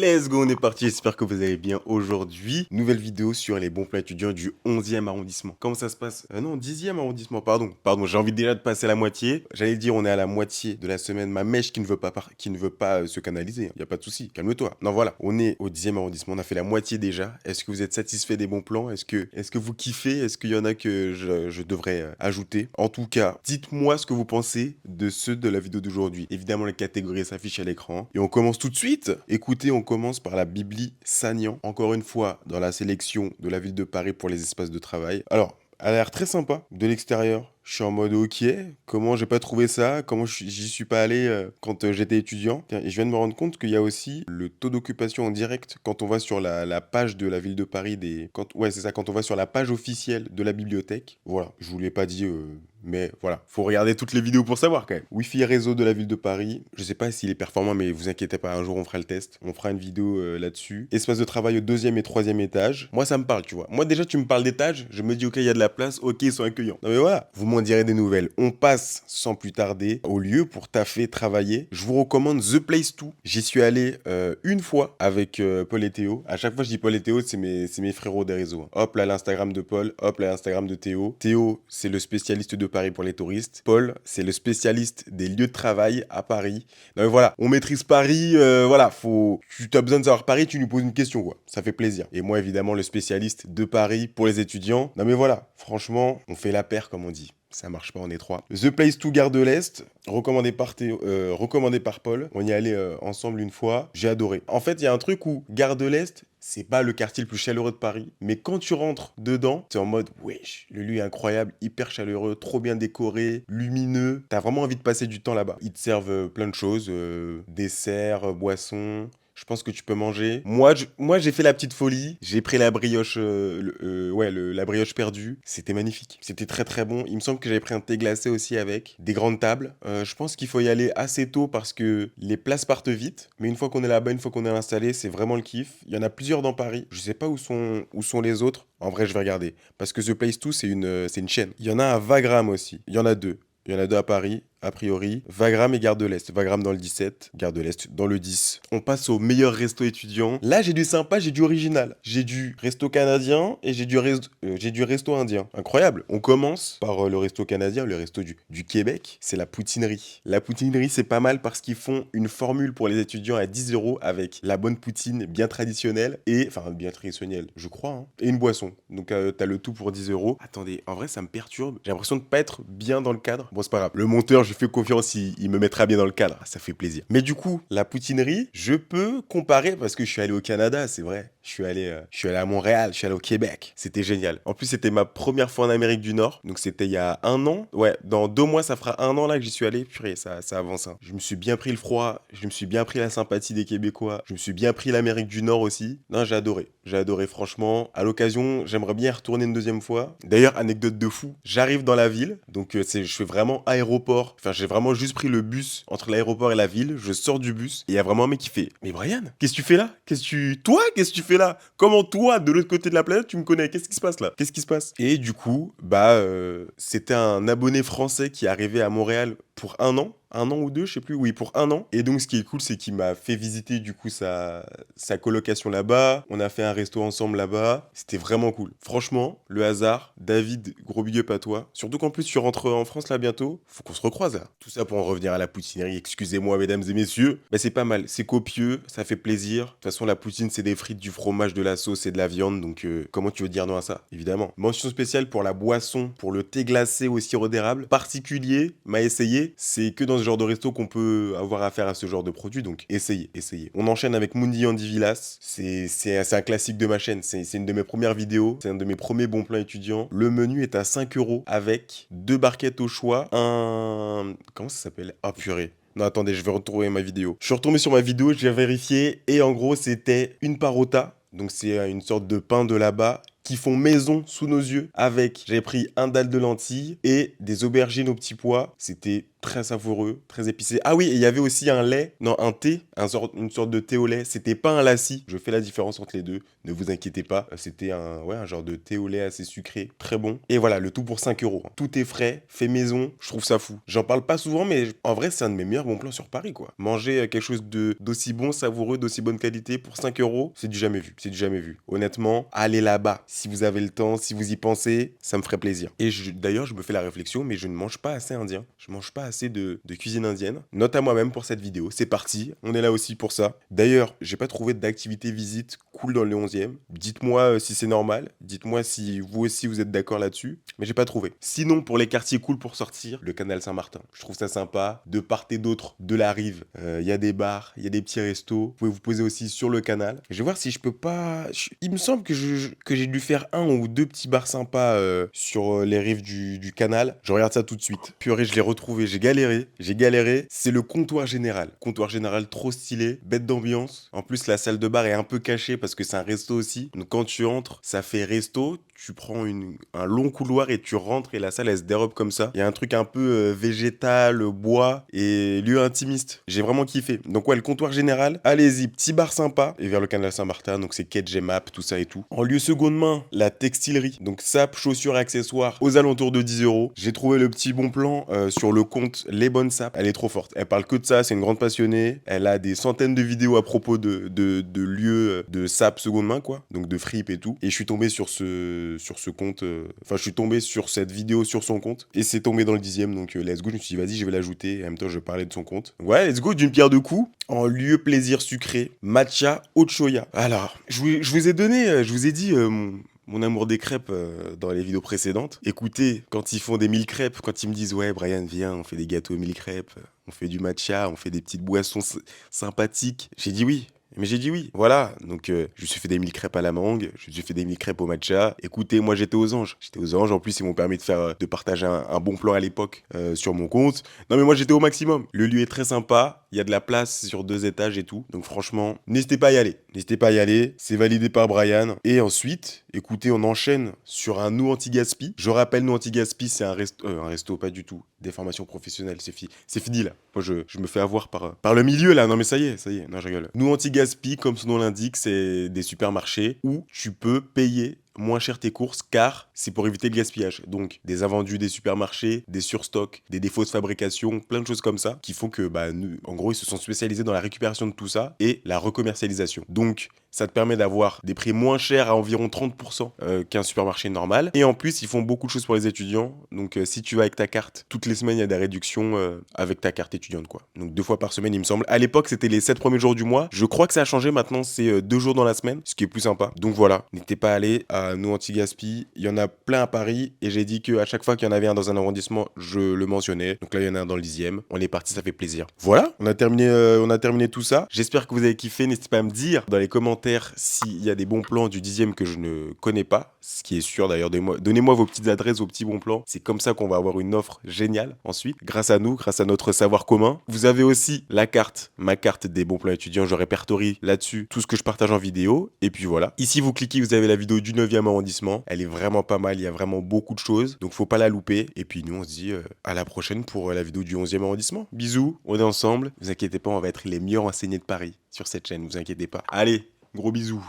Let's go, on est parti, j'espère que vous allez bien aujourd'hui. Nouvelle vidéo sur les bons plans étudiants du 11e arrondissement. Comment ça se passe? Non, 10e arrondissement, pardon, j'ai envie déjà de passer la moitié. J'allais dire, on est à la moitié de la semaine, ma mèche qui ne veut pas, se canaliser, y a pas de souci, calme-toi. Non, voilà, on est au 10e arrondissement, on a fait la moitié déjà. Est-ce que vous êtes satisfait des bons plans? Est-ce que vous kiffez? Est-ce qu'il y en a que je devrais ajouter? En tout cas, dites-moi ce que vous pensez de ceux de la vidéo d'aujourd'hui. Évidemment, les catégories s'affichent à l'écran. Et on commence tout de suite. Écoutez, on commence par la Bibli Sagnan. Encore une fois, dans la sélection de la ville de Paris pour les espaces de travail. Alors, elle a l'air très sympa de l'extérieur. Je suis en mode ok, comment j'ai pas trouvé ça? Comment j'y suis pas allé quand j'étais étudiant? Tiens, et je viens de me rendre compte qu'il y a aussi le taux d'occupation en direct quand on va sur la page de la ville de Paris ouais, c'est ça, quand on va sur la page officielle de la bibliothèque. Voilà, je vous l'ai pas dit, mais voilà, faut regarder toutes les vidéos pour savoir quand même. Wi-Fi réseau de la ville de Paris. Je sais pas s'il est performant, mais vous inquiétez pas, un jour on fera le test. On fera une vidéo là-dessus. Espace de travail au 2e et 3e étage. Moi, ça me parle, tu vois. Moi, déjà, tu me parles d'étage, je me dis, ok, il y a de la place, ok, ils sont accueillants. Non, mais voilà, vous m'en direz des nouvelles. On passe sans plus tarder au lieu pour taffer, travailler. Je vous recommande The Place 2. J'y suis allé une fois avec Paul et Théo. À chaque fois, je dis Paul et Théo, c'est mes frérots des réseaux. Hop là, l'Instagram de Paul, hop là, l'Instagram de Théo. Théo, c'est le spécialiste de Paris pour les touristes. Paul, c'est le spécialiste des lieux de travail à Paris. Non mais voilà, on maîtrise Paris, voilà, tu as besoin de savoir Paris, tu nous poses une question, quoi. Ça fait plaisir. Et moi, évidemment, le spécialiste de Paris pour les étudiants. Non mais voilà, franchement, on fait la paire, comme on dit. Ça marche pas en étroit. The Place to Gare de l'Est, recommandé par Paul. On y allait ensemble une fois. J'ai adoré. En fait, il y a un truc où Gare de l'Est, c'est pas le quartier le plus chaleureux de Paris, mais quand tu rentres dedans, t'es en mode wesh, le lieu est incroyable, hyper chaleureux, trop bien décoré, lumineux. T'as vraiment envie de passer du temps là-bas. Ils te servent plein de choses, desserts, boissons. Je pense que tu peux manger. Moi, j'ai fait la petite folie. J'ai pris la brioche, la brioche perdue. C'était magnifique. C'était très très bon. Il me semble que j'avais pris un thé glacé aussi avec des grandes tables. Je pense qu'il faut y aller assez tôt parce que les places partent vite. Mais une fois qu'on est là-bas, une fois qu'on est installé, c'est vraiment le kiff. Il y en a plusieurs dans Paris. Je sais pas où sont les autres. En vrai, je vais regarder parce que The Place 2, c'est une chaîne. Il y en a à Wagram aussi. Il y en a deux. Il y en a deux à Paris, a priori. Wagram et Gare de l'Est. Wagram dans le 17, Gare de l'Est dans le 10. On passe au meilleur resto étudiant. Là, j'ai du sympa, j'ai du original. J'ai du resto canadien et j'ai du resto indien. Incroyable. On commence par le resto canadien, le resto du Québec. C'est la poutinerie. La poutinerie, c'est pas mal parce qu'ils font une formule pour les étudiants à 10 € avec la bonne poutine bien traditionnelle enfin, bien traditionnelle, je crois, hein, et une boisson. Donc, t'as le tout pour 10 €. Attendez, en vrai, ça me perturbe. J'ai l'impression de pas être bien dans le cadre. Bon, c'est pas grave. Le monteur, je lui fais confiance, il me mettra bien dans le cadre. Ça fait plaisir. Mais du coup, la poutinerie, je peux comparer parce que je suis allé au Canada, c'est vrai. Je suis allé à Montréal, je suis allé au Québec. C'était génial. En plus, c'était ma première fois en Amérique du Nord. Donc, c'était il y a un an. Ouais, dans 2 mois, ça fera un an là que j'y suis allé. Purée, ça avance. Hein. Je me suis bien pris le froid. Je me suis bien pris la sympathie des Québécois. Je me suis bien pris l'Amérique du Nord aussi. Non, j'ai adoré. J'ai adoré, franchement. À l'occasion, j'aimerais bien y retourner une deuxième fois. D'ailleurs, anecdote de fou. J'arrive dans la ville. Donc, je fais vraiment aéroport. Enfin, j'ai vraiment juste pris le bus entre l'aéroport et la ville. Je sors du bus. Et il y a vraiment un mec qui fait: Mais Brian, qu'est-ce que tu fais là? Qu'est-ce que tu fais là? Comment toi, de l'autre côté de la planète, tu me connais? Qu'est-ce qui se passe là? Qu'est-ce qui se passe? Et du coup, c'était un abonné français qui est arrivé à Montréal pour un an ou deux, je sais plus, oui, pour un an. Et donc, ce qui est cool, c'est qu'il m'a fait visiter, du coup, sa colocation là-bas. On a fait un resto ensemble là-bas. C'était vraiment cool. Franchement, le hasard, David, gros big up à toi. Surtout qu'en plus, tu rentres en France là bientôt. Faut qu'on se recroise là. Tout ça pour en revenir à la poutinerie. Excusez-moi, mesdames et messieurs. Bah, c'est pas mal. C'est copieux. Ça fait plaisir. De toute façon, la poutine, c'est des frites, du fromage, de la sauce et de la viande. Donc, comment tu veux dire non à ça? Évidemment. Mention spéciale pour la boisson, pour le thé glacé au sirop d'érable. Particulier, m'a essayé. C'est que dans ce genre de resto qu'on peut avoir affaire à ce genre de produit, donc essayez. On enchaîne avec Mundi Andy Villas. C'est un classique de ma chaîne. C'est une de mes premières vidéos. C'est un de mes premiers bons plans étudiants. Le menu est à 5 € avec 2 barquettes au choix. Comment ça s'appelle? Ah purée. Non, attendez, je vais retrouver ma vidéo. Je suis retombé sur ma vidéo, je vais vérifier. Et en gros, c'était une parota. Donc, c'est une sorte de pain de là-bas qui font maison sous nos yeux avec, j'avais pris un dalle de lentilles et des aubergines au petit pois. C'était très savoureux, très épicé. Ah oui, et il y avait aussi un lait, non, un thé, une sorte de thé au lait. C'était pas un lassi. Je fais la différence entre les deux. Ne vous inquiétez pas. C'était un genre de thé au lait assez sucré, très bon. Et voilà, le tout pour 5 euros. Tout est frais, fait maison. Je trouve ça fou. J'en parle pas souvent, mais en vrai, c'est un de mes meilleurs bons plans sur Paris, quoi. Manger quelque chose d'aussi bon, savoureux, d'aussi bonne qualité pour 5 euros, c'est du jamais vu. C'est du jamais vu. Honnêtement, allez là-bas. Si vous avez le temps, si vous y pensez, ça me ferait plaisir. Et d'ailleurs, je me fais la réflexion, mais je ne mange pas assez indien. Je mange pas assez de cuisine indienne. Note à moi-même pour cette vidéo. C'est parti. On est là aussi pour ça. D'ailleurs, j'ai pas trouvé d'activité visite cool dans le 11e. Dites-moi si c'est normal. Dites-moi si vous aussi vous êtes d'accord là-dessus. Mais j'ai pas trouvé. Sinon, pour les quartiers cool pour sortir, le canal Saint-Martin. Je trouve ça sympa. De part et d'autre de la rive, il y a des bars, il y a des petits restos. Vous pouvez vous poser aussi sur le canal. Je vais voir si je peux pas. Il me semble que j'ai dû faire un ou deux petits bars sympas sur les rives du canal. Je regarde ça tout de suite. Purée, je l'ai retrouvé. J'ai galéré. J'ai galéré. C'est le comptoir général. Comptoir général trop stylé. Bête d'ambiance. En plus, la salle de bar est un peu cachée parce que c'est un resto aussi. Donc quand tu entres, ça fait resto. Tu prends un long couloir et tu rentres et la salle elle se dérobe comme ça. Il y a un truc un peu végétal, bois et lieu intimiste. J'ai vraiment kiffé. Donc ouais, le comptoir général, allez-y, petit bar sympa. Et vers le canal Saint-Martin, donc c'est quai Map, tout ça et tout. En lieu seconde main, la textilerie. Donc sapes, chaussures et accessoires aux alentours de 10 euros. J'ai trouvé le petit bon plan sur le compte Les Bonnes Sapes. Elle est trop forte. Elle parle que de ça, c'est une grande passionnée. Elle a des centaines de vidéos à propos de lieux de sapes seconde main, quoi. Donc de fripes et tout. Et je suis tombé sur ce compte, enfin je suis tombé sur cette vidéo sur son compte et c'est tombé dans le 10e, donc let's go. Je me suis dit vas-y, je vais l'ajouter et en même temps je parlais de son compte. Ouais, let's go, d'une pierre deux coups. En lieu plaisir sucré, matcha Ochoya. Alors, je vous ai donné, je vous ai dit mon amour des crêpes dans les vidéos précédentes. Écoutez, quand ils font des 1000 crêpes, quand ils me disent ouais Brian viens, on fait des gâteaux 1000 crêpes, on fait du matcha, on fait des petites boissons sympathiques, j'ai dit oui. Mais j'ai dit oui, voilà. Donc, je me suis fait des 1000 crêpes à la mangue, je me suis fait des 1000 crêpes au matcha. Écoutez, moi, j'étais aux anges. J'étais aux anges. En plus, ils m'ont permis de partager un bon plan à l'époque sur mon compte. Non, mais moi, j'étais au maximum. Le lieu est très sympa. Il y a de la place sur 2 étages et tout. Donc, franchement, n'hésitez pas à y aller. N'hésitez pas à y aller. C'est validé par Brian. Et ensuite, écoutez, on enchaîne sur un nous anti-gaspi. Je rappelle, nous anti-gaspi, c'est un resto, pas du tout. Des formations professionnelles, c'est fini là. Moi, je me fais avoir par le milieu là. Non, mais ça y est. Non, je rigole. Nous anti-gaspi, comme son nom l'indique, c'est des supermarchés où tu peux payer moins cher tes courses car c'est pour éviter le gaspillage. Donc des invendus des supermarchés, des surstocks, des défauts de fabrication, plein de choses comme ça qui font que en gros ils se sont spécialisés dans la récupération de tout ça et la recommercialisation. Donc ça te permet d'avoir des prix moins chers à environ 30% qu'un supermarché normal. Et en plus, ils font beaucoup de choses pour les étudiants. Donc si tu vas avec ta carte, toutes les semaines, il y a des réductions avec ta carte étudiante, quoi. Donc 2 fois par semaine, il me semble. À l'époque, c'était les 7 premiers jours du mois. Je crois que ça a changé maintenant, c'est 2 jours dans la semaine, ce qui est plus sympa. Donc voilà, n'hésitez pas à aller à nous anti-gaspi. Il y en a plein à Paris et j'ai dit qu'à chaque fois qu'il y en avait un dans un arrondissement, je le mentionnais. Donc là, il y en a un dans le 10e. On est parti, ça fait plaisir. Voilà, on a terminé tout ça. J'espère que vous avez kiffé. N'hésitez pas à me dire dans les commentaires s'il y a des bons plans du 10e que je ne connais pas, ce qui est sûr d'ailleurs. Donnez-moi vos petites adresses, vos petits bons plans. C'est comme ça qu'on va avoir une offre géniale ensuite, grâce à nous, grâce à notre savoir commun. Vous avez aussi ma carte des bons plans étudiants. Je répertorie là-dessus tout ce que je partage en vidéo. Et puis voilà. Ici, vous cliquez, vous avez la vidéo du 9e arrondissement. Elle est vraiment pas mal, il y a vraiment beaucoup de choses. Donc faut pas la louper. Et puis nous, on se dit à la prochaine pour la vidéo du 11e arrondissement. Bisous, on est ensemble. Vous inquiétez pas, on va être les meilleurs enseignés de Paris sur cette chaîne, vous inquiétez pas. Allez, gros bisous.